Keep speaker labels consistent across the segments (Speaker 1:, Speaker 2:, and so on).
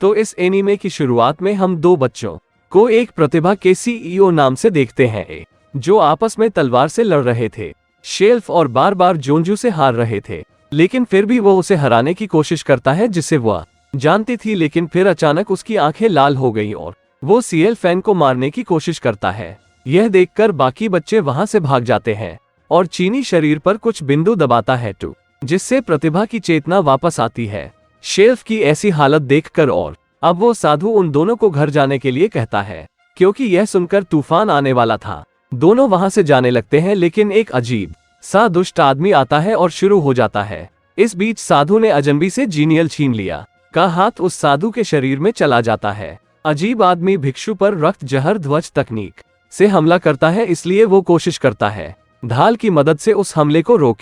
Speaker 1: तो इस एनीमे की शुरुआत में हम दो बच्चों को एक प्रतिभा के सीईओ नाम से देखते हैं, जो आपस में तलवार से लड़ रहे थे। शेल्फ और बार बार जोंजू से हार रहे थे, लेकिन फिर भी वो उसे हराने की कोशिश करता है जिसे वह जानती थी। लेकिन फिर अचानक उसकी आंखें लाल हो गई और वो सीएल फैन को मारने की कोशिश करता है। यह देखकर बाकी बच्चे वहां से भाग जाते हैं और चीनी शरीर पर कुछ बिंदु दबाता है जिससे प्रतिभा की चेतना वापस आती है। शेल्फ की ऐसी हालत देखकर और अब वो साधु उन दोनों को घर जाने के लिए कहता है, क्योंकि यह सुनकर तूफान आने वाला था। दोनों वहां से जाने लगते हैं, लेकिन एक अजीब सा दुष्ट आदमी आता है और शुरू हो जाता है। इस बीच साधु ने अजनबी से जीनियल छीन लिया का हाथ उस साधु के शरीर में चला जाता है। अजीब आदमी भिक्षु पर रक्त जहर ध्वज तकनीक से हमला करता है, इसलिए वो कोशिश करता है ढाल की मदद से उस हमले को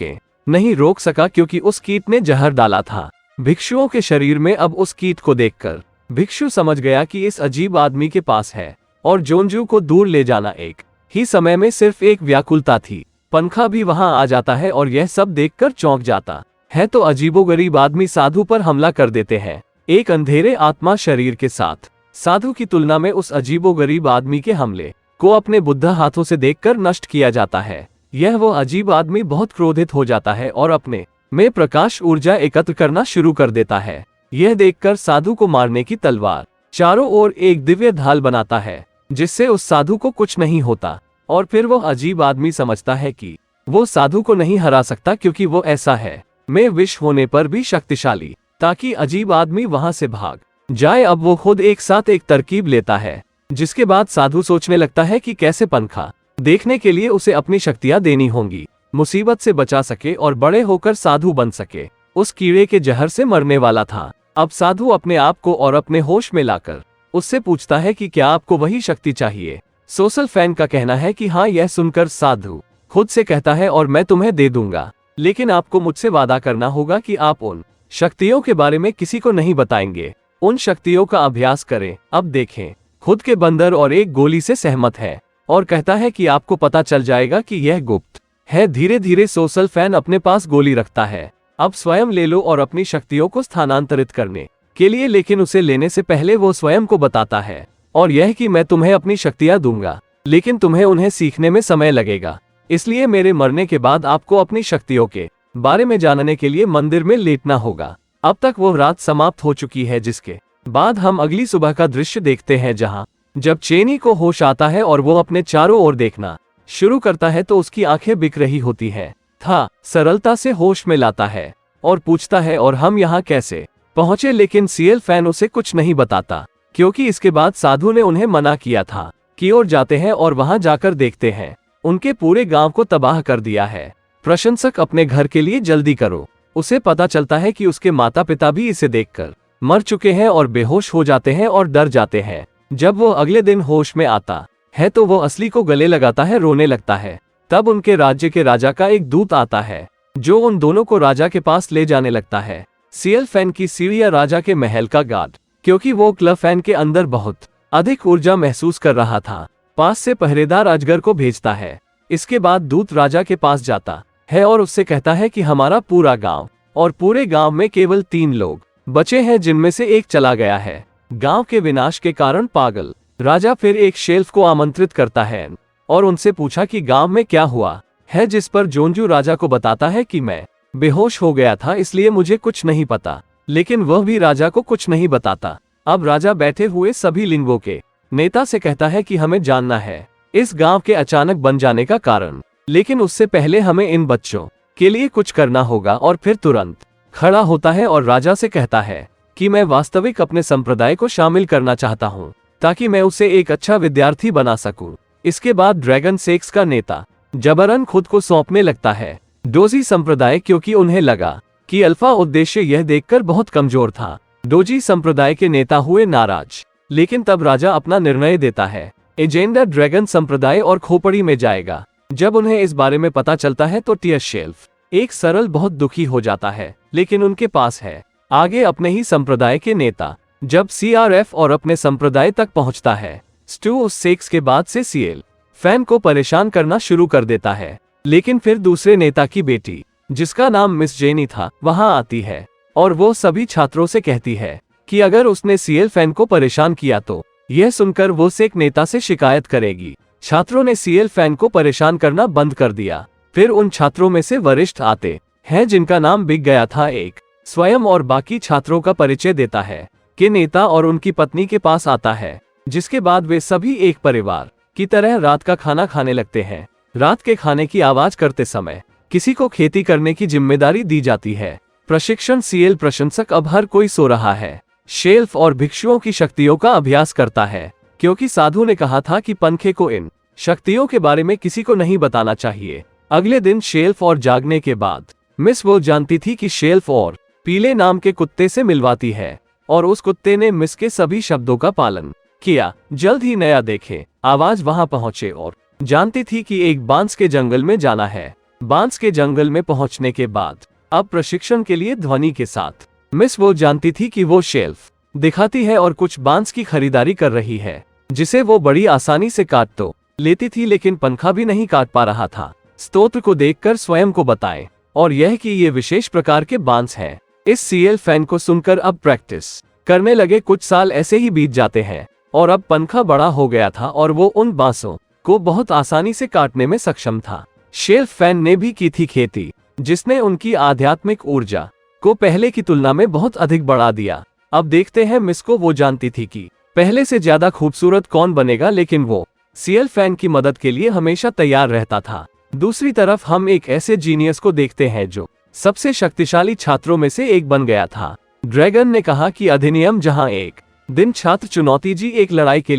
Speaker 1: नहीं रोक सका, क्योंकि उस कीट ने जहर डाला था भिक्षुओं के शरीर में। अब उस कीट को देखकर भिक्षु समझ गया कि इस अजीब आदमी के पास है और जोंजू को दूर ले जाना एक ही समय में सिर्फ एक व्याकुलता थी। पंखा भी वहां आ जाता है और यह सब देखकर चौंक जाता है तो अजीबोगरीब आदमी साधु पर हमला कर देते हैं, एक अंधेरे आत्मा शरीर के साथ। साधु की तुलना में उस अजीबोगरीब आदमी के हमले को अपने बुद्ध हाथों से देखकर नष्ट किया जाता है। यह वो अजीब आदमी बहुत क्रोधित हो जाता है और अपने में प्रकाश ऊर्जा एकत्र करना शुरू कर देता है। यह देखकर साधु को मारने की तलवार चारों ओर एक दिव्य ढाल बनाता है, जिससे उस साधु को कुछ नहीं होता। और फिर वो अजीब आदमी समझता है कि वो साधु को नहीं हरा सकता, क्योंकि वो ऐसा है में विष होने पर भी शक्तिशाली, ताकि अजीब आदमी वहां से भाग जाए। अब वो खुद एक साथ एक तरकीब लेता है, जिसके बाद साधु सोचने लगता है कि कैसे पंखा देखने के लिए उसे अपनी शक्तियां देनी होंगी, मुसीबत से बचा सके और बड़े होकर साधु बन सके। उस कीड़े के जहर से मरने वाला था। अब साधु अपने आप को और अपने होश में लाकर उससे पूछता है कि क्या आपको वही शक्ति चाहिए। सोशल फैन का कहना है कि हाँ। यह सुनकर साधु खुद से कहता है, और मैं तुम्हें दे दूंगा, लेकिन आपको मुझसे वादा करना होगा कि आप उन शक्तियों के बारे में किसी को नहीं बताएंगे। उन शक्तियों का अभ्यास करें। अब देखें, खुद के बंदर और एक गोली से सहमत है और कहता है कि आपको पता चल जाएगा कि यह गुप्त है। धीरे धीरे सोशल फैन अपने पास गोली रखता है। अब स्वयं ले लो और अपनी शक्तियों को स्थानांतरित करने के लिए, लेकिन उसे लेने से पहले वो स्वयं को बताता है, और यह कि मैं तुम्हें अपनी शक्तियां दूंगा, लेकिन तुम्हें उन्हें सीखने में समय लगेगा। इसलिए मेरे मरने के बाद आपको अपनी शक्तियों के बारे में जानने के लिए मंदिर में लेटना होगा। अब तक वो रात समाप्त हो चुकी है, जिसके बाद हम अगली सुबह का दृश्य देखते हैं, जहां जब चेनी को होश आता है और वो अपने चारों ओर देखना शुरू करता है तो उसकी आंखें बिक रही होती है। सरलता से होश में लाता है और पूछता है, और हम यहाँ कैसे पहुंचे। लेकिन सीएल फैन उसे कुछ नहीं बताता, क्योंकि इसके बाद साधु ने उन्हें मना किया था कि ओर जाते हैं और वहां जाकर देखते हैं उनके पूरे गांव को तबाह कर दिया है। प्रशंसक अपने घर के लिए जल्दी करो। उसे पता चलता है कि उसके माता पिता भी इसे देखकर मर चुके हैं और बेहोश हो जाते हैं और डर जाते हैं। जब वो अगले दिन होश में आता है तो वो असली को गले लगाता है, रोने लगता है। तब उनके राज्य के राजा का एक दूत आता है, जो उन दोनों को राजा के पास ले जाने लगता है। सीएल फैन की सीढ़ियां राजा के महल का गार्ड, क्योंकि वो क्लब फैन के अंदर बहुत अधिक ऊर्जा महसूस कर रहा था, पास से पहरेदार अजगर को भेजता है। इसके बाद दूत राजा के पास जाता है और उससे कहता है कि हमारा पूरा गांव और पूरे गांव में केवल 3 लोग बचे हैं, जिनमें से एक चला गया है, गांव के विनाश के कारण पागल। राजा फिर एक शेल्फ को आमंत्रित करता है और उनसे पूछा कि गांव में क्या हुआ है, जिस पर जोंजू राजा को बताता है कि मैं बेहोश हो गया था, इसलिए मुझे कुछ नहीं पता। लेकिन वह भी राजा को कुछ नहीं बताता। अब राजा बैठे हुए सभी लिंगों के नेता से कहता है कि हमें जानना है इस गांव के अचानक बन जाने का कारण, लेकिन उससे पहले हमें इन बच्चों के लिए कुछ करना होगा। और फिर तुरंत खड़ा होता है और राजा से कहता है कि मैं वास्तविक अपने संप्रदाय को शामिल करना चाहता हूँ, ताकि मैं उसे एक अच्छा विद्यार्थी बना सकूं। इसके बाद ड्रैगन सेक्स का नेता जबरन खुद को सौंपने लगता है डोजी संप्रदाय, क्योंकि उन्हें लगा कि अल्फा उद्देश्य यह देखकर बहुत कमजोर था। डोजी संप्रदाय के नेता हुए नाराज, लेकिन तब राजा अपना निर्णय देता है, एजेंडा ड्रैगन संप्रदाय और खोपड़ी में जाएगा। जब उन्हें इस बारे में पता चलता है तो टीयर शेल्फ एक सरल बहुत दुखी हो जाता है, लेकिन उनके पास है आगे अपने ही संप्रदाय के नेता। जब सीआरएफ और अपने संप्रदाय तक पहुंचता है, स्टू उस सेक्स के बाद से सीएल फैन को परेशान करना शुरू कर देता है। लेकिन फिर दूसरे नेता की बेटी, जिसका नाम मिस जेनी था, वहां आती है और वो सभी छात्रों से कहती है कि अगर उसने सीएल फैन को परेशान किया तो यह सुनकर वो एक नेता से शिकायत करेगी। छात्रों ने सीएल फैन को परेशान करना बंद कर दिया। फिर उन छात्रों में से वरिष्ठ आते हैं जिनका नाम बिक गया था, एक स्वयं और बाकी छात्रों का परिचय देता है कि नेता और उनकी पत्नी के पास आता है, जिसके बाद वे सभी एक परिवार की तरह रात का खाना खाने लगते हैं। रात के खाने की आवाज करते समय किसी को खेती करने की जिम्मेदारी दी जाती है। प्रशिक्षण सीएल प्रशंसक अब हर कोई सो रहा है। शेल्फ और भिक्षुओं की शक्तियों का अभ्यास करता है, क्योंकि साधु ने कहा था कि पंखे को इन शक्तियों के बारे में किसी को नहीं बताना चाहिए। अगले दिन शेल्फ और जागने के बाद मिस वो जानती थी कि शेल्फ और पीले नाम के कुत्ते से मिलवाती है, और उस कुत्ते ने मिस के सभी शब्दों का पालन किया। जल्द ही नया देखे आवाज वहां पहुंचे और जानती थी कि एक बांस के जंगल में जाना है। बांस के जंगल में पहुंचने के बाद अब प्रशिक्षण के लिए ध्वनि के साथ मिस वो जानती थी कि वो शेल्फ दिखाती है और कुछ बांस की खरीदारी कर रही है, जिसे वो बड़ी आसानी से काट तो लेती थी, लेकिन पंखा भी नहीं काट पा रहा था। स्तोत्र को देखकर स्वयं को बताएं, और यह कि ये विशेष प्रकार के बांस हैं। इस सीएल फैन को सुनकर अब प्रैक्टिस करने लगे। कुछ साल ऐसे ही बीत जाते हैं और अब पंखा बड़ा हो गया था और वो उन बांसों को बहुत आसानी से काटने में सक्षम था। शेल्फ फैन ने भी की थी खेती, जिसने उनकी आध्यात्मिक ऊर्जा को पहले की तुलना में बहुत अधिक बढ़ा दिया। अब देखते हैं मिस को। वो जानती थी कि पहले से ज्यादा खूबसूरत कौन बनेगा, लेकिन वो सीएल फैन की मदद के लिए हमेशा तैयार रहता था। दूसरी तरफ हम एक ऐसे जीनियस को देखते हैं जो सबसे शक्तिशाली छात्रों में से एक बन गया था। ड्रैगन ने कहा कि अधिनियम जहां एक दिन छात्र चुनौती जी एक लड़ाई के